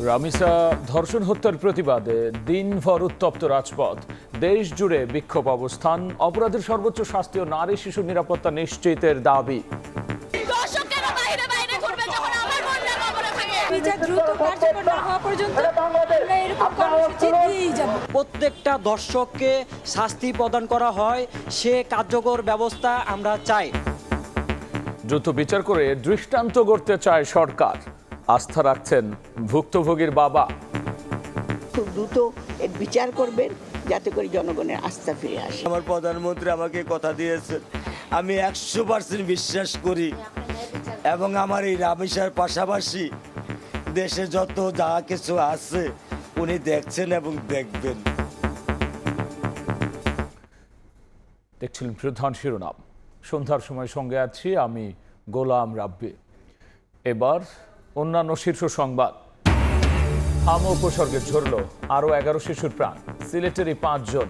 রামিসা ধর্ষণ হত্যার প্রতিবাদে দিনভর উত্তপ্ত রাজপথ, দেশ জুড়ে বিক্ষোভ অবস্থান, অপরাধের সর্বোচ্চ শাস্তি ও নারী শিশু নিরাপত্তা নিশ্চিতের দাবি। প্রত্যেকটা দর্শককে শাস্তি প্রদান করা হয়, সে কার্যকর ব্যবস্থা আমরা চাই। দ্রুত বিচার করে দৃষ্টান্ত গড়তে চায় সরকার, আস্থা রাখছেন ভুক্তভোগীর বাবা। খুব দ্রুত এর বিচার করবেন যাতে করে জনগণের আস্থা ফিরে আসে। আমার প্রধানমন্ত্রী আমাকে কথা দিয়েছেন, আমি 100% বিশ্বাস করি এবং আমার এই রামিসার পাশাপাশি দেশে যত যা কিছু আছে উনি দেখছেন এবং দেখবেন। দেখছিলেন প্রধান শিরোনাম। সন্ধ্যার সময় সঙ্গে আছি আমি গোলাম রাব্বি। এবার অন্যান্য শীর্ষ সংবাদ। হাম উপসর্গে ঝরল আরও 11 শিশুর প্রাণ, সিলেটেরই 5 জন।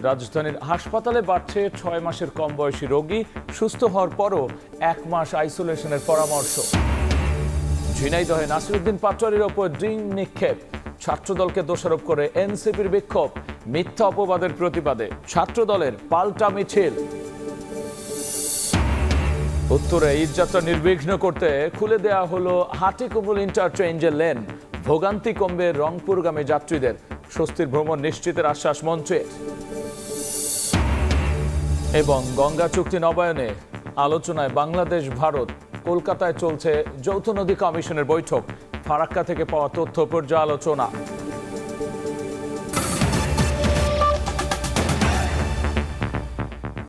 রাজধানীর হাসপাতালে বাড়ছে 6 মাসের কম বয়সী রোগী, সুস্থ হওয়ার পরও 1 মাস আইসোলেশনের পরামর্শ। ঝিনাইদহে নাসিরউদ্দিন পাটোয়ারির ওপর ড্রিং নিক্ষেপ, ছাত্রদলকে দোষারোপ করে এনসিপির বিক্ষোভ, মিথ্যা অপবাদের প্রতিবাদে ছাত্রদলের পাল্টা মিছিল। উত্তরে ঈদযাত্রা নির্বিঘ্ন করতে খুলে দেয়া হলো হাটিকুমরুল ইন্টারচেঞ্জের লেন, ভোগান্তি কমবে রংপুরগামী যাত্রীদের, স্বস্তির ভ্রমণ নিশ্চিতের আশ্বাস মন্ত্রীর। এবং গঙ্গা চুক্তি নবায়নে আলোচনায় বাংলাদেশ ভারত, কলকাতায় চলছে যৌথ নদী কমিশনের বৈঠক, ফারাক্কা থেকে পাওয়া তথ্য পর্যালোচনা।